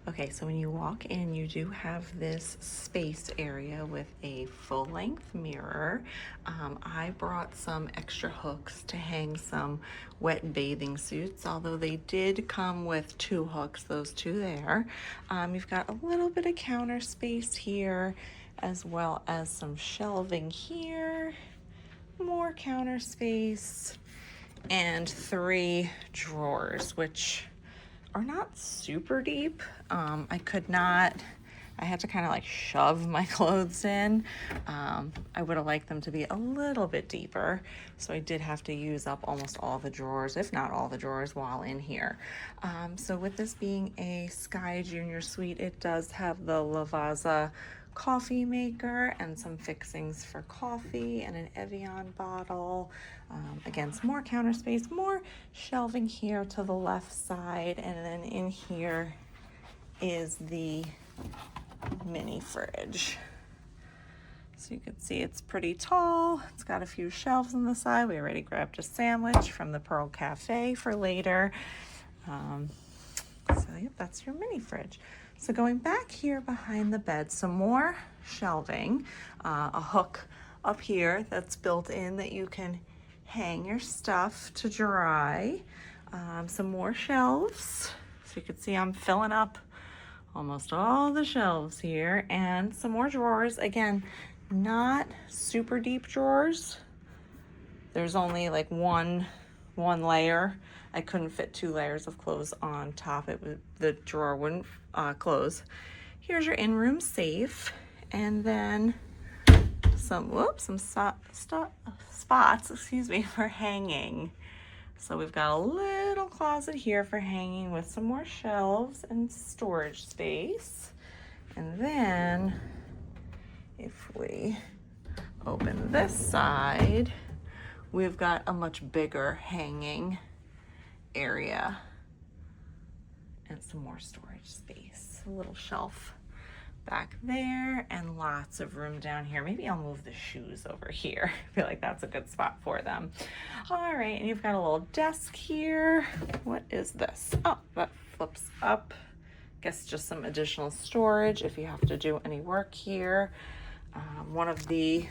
Okay, so when you walk in, you do have this space area with a full-length mirror. I brought some extra hooks to hang some wet bathing suits, although they did come with 2 hooks, those 2 there. You've got a little bit of counter space here, as well as some shelving here, more counter space, and 3 drawers, which are not super deep. I had to kind of like shove my clothes in. I would have liked them to be a little bit deeper. So I did have to use up almost all the drawers, if not all the drawers, while in here. So with this being a Sky Junior Suite, it does have the Lavazza coffee maker and some fixings for coffee and an Evian bottle. Again, some more counter space, more shelving here to the left side, and then in here is the mini fridge. So you can see it's pretty tall. It's got a few shelves on the side. We already grabbed a sandwich from the Pearl Cafe for later. So yep, that's your mini fridge. So going back here behind the bed, some more shelving, a hook up here that's built in that you can hang your stuff to dry. Some more shelves. So you can see I'm filling up almost all the shelves here, and some more drawers. Again, not super deep drawers. There's only like one layer. I couldn't fit 2 layers of clothes on top. The drawer wouldn't close. Here's your in-room safe, and then some spots, excuse me, for hanging. So we've got a little closet here for hanging with some more shelves and storage space. And then if we open this side, we've got a much bigger hanging area and some more storage space. A little shelf back there and lots of room down here. Maybe I'll move the shoes over here. I feel like that's a good spot for them. All right, and you've got a little desk here. What is this? Oh, that flips up. Guess just some additional storage if you have to do any work here. One of the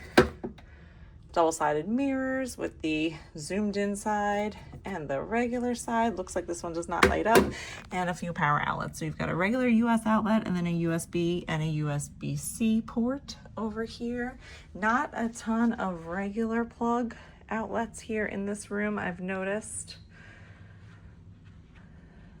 double-sided mirrors with the zoomed in side and the regular side. Looks like this one does not light up, and a few power outlets. So you've got a regular US outlet and then a USB and a USB-C port over here. Not a ton of regular plug outlets here in this room, I've noticed.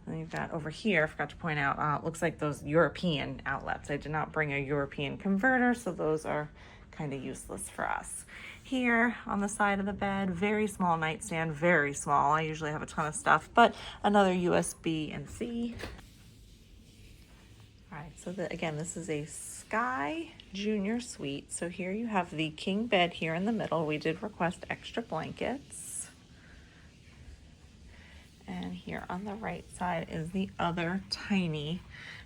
And you've got over here, I forgot to point out, looks like those European outlets. I did not bring a European converter, so those are kind of useless for us. Here on the side of the bed, very small nightstand, very small. I usually have a ton of stuff, but another USB and C. All right, so again, this is a Sky Junior Suite. So here you have the king bed here in the middle. We did request extra blankets. And here on the right side is the other tiny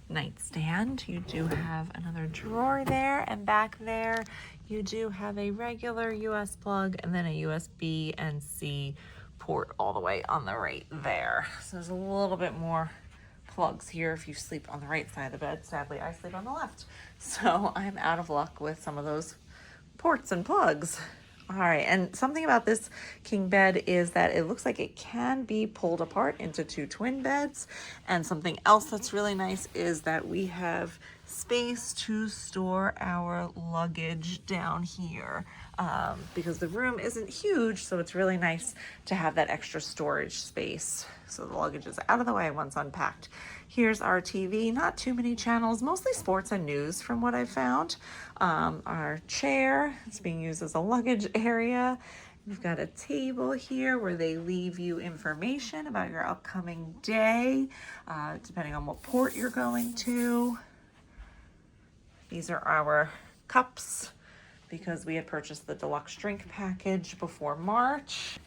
nightstand. You do have another drawer there, and back there you do have a regular US plug and then a USB and C port all the way on the right there. So there's a little bit more plugs here if you sleep on the right side of the bed. Sadly, I sleep on the left, so I'm out of luck with some of those ports and plugs. All right, and something about this king bed is that it looks like it can be pulled apart into 2 twin beds. And something else that's really nice is that we have space to store our luggage down here because the room isn't huge, so it's really nice to have that extra storage space. So the luggage is out of the way once unpacked. Here's our TV, not too many channels, mostly sports and news from what I've found. Our chair is being used as a luggage area. You've got a table here where they leave you information about your upcoming day, depending on what port you're going to. These are our cups because we had purchased the deluxe drink package before March.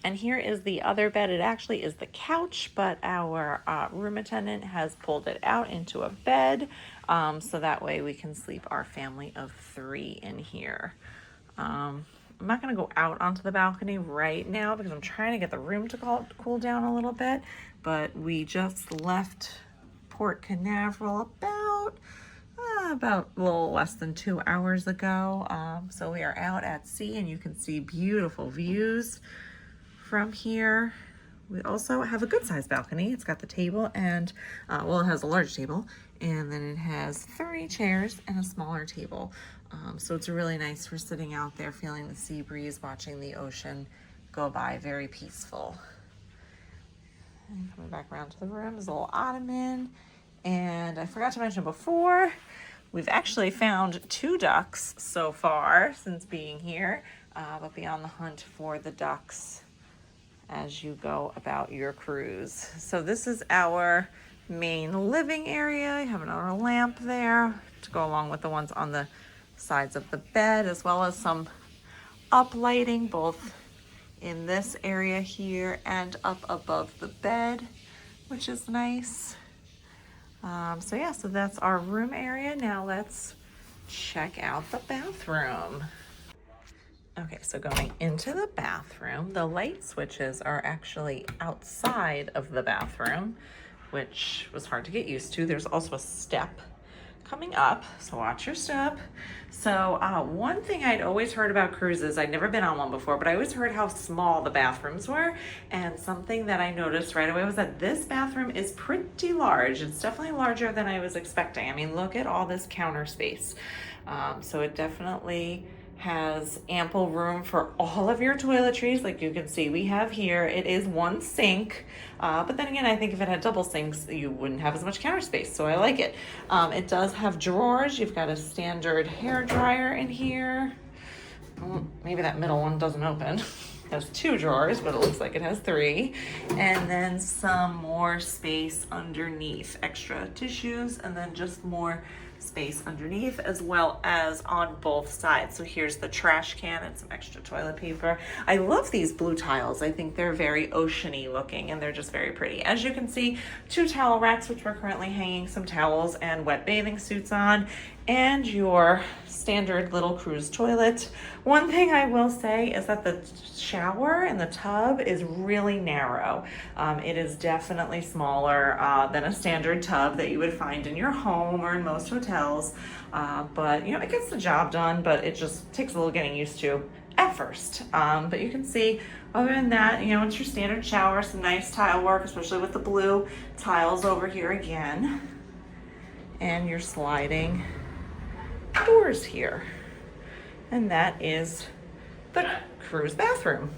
And here is the other bed. It actually is the couch, but our room attendant has pulled it out into a bed, so that way we can sleep our family of 3 in here. I'm not going to go out onto the balcony right now because I'm trying to get the room to cool down a little bit, but we just left Port Canaveral about a little less than 2 hours ago. So we are out at sea and you can see beautiful views from here. We also have a good sized balcony. It's got the table and, well, it has a large table, and then it has 3 chairs and a smaller table. So it's really nice for sitting out there, feeling the sea breeze, watching the ocean go by, very peaceful. And coming back around to the room is a little ottoman. And I forgot to mention before, we've actually found 2 ducks so far since being here, but be on the hunt for the ducks as you go about your cruise. So this is our main living area. You have another lamp there to go along with the ones on the sides of the bed, as well as some uplighting both in this area here and up above the bed, which is nice. So yeah, so that's our room area. Now let's check out the bathroom. Okay, so going into the bathroom, the light switches are actually outside of the bathroom, which was hard to get used to. There's also a step coming up, so watch your step. So one thing I'd always heard about cruises, I'd never been on one before, but I always heard how small the bathrooms were, and something that I noticed right away was that this bathroom is pretty large. It's definitely larger than I was expecting. I mean, look at all this counter space. So it definitely has ample room for all of your toiletries. Like you can see we have here, it is 1 sink, but then again, I think if it had double sinks, you wouldn't have as much counter space, so I like it. It does have drawers. You've got a standard hair dryer in here. Maybe that middle one doesn't open. It has 2 drawers, but it looks like it has 3. And then some more space underneath, extra tissues, and then just more space underneath, as well as on both sides. So here's the trash can and some extra toilet paper. I love these blue tiles. I think they're very oceany looking and they're just very pretty. As you can see, 2 towel racks, which we're currently hanging some towels and wet bathing suits on, and your standard little cruise toilet. One thing I will say is that the shower and the tub is really narrow. It is definitely smaller than a standard tub that you would find in your home or in most hotels. But you know, it gets the job done, but it just takes a little getting used to at first. But you can see, other than that, you know, it's your standard shower, some nice tile work, especially with the blue tiles over here again. And your sliding doors here. And that is the cruise bathroom.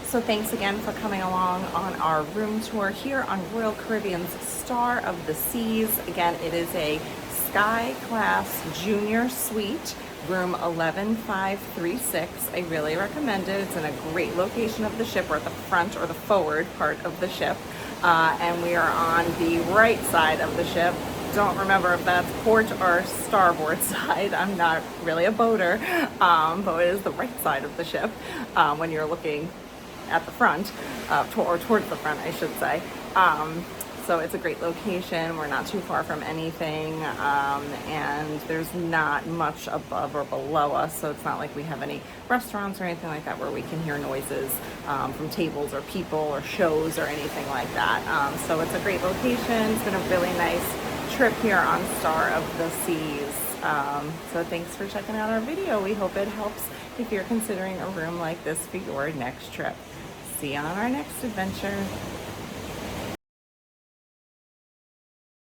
So thanks again for coming along on our room tour here on Royal Caribbean's Star of the Seas. Again, it is a Sky Class Junior Suite, room 11536. I really recommend it. It's in a great location of the ship. We're at the front or the forward part of the ship. And we are on the right side of the ship. Don't remember if that's port or starboard side. I'm not really a boater, but it is the right side of the ship when you're looking at the front, or towards the front, I should say. So it's a great location. We're not too far from anything, and there's not much above or below us, so it's not like we have any restaurants or anything like that where we can hear noises from tables or people or shows or anything like that. So it's a great location. It's been a really nice trip here on Star of the Seas. So thanks for checking out our video. We hope it helps if you're considering a room like this for your next trip. See you on our next adventure.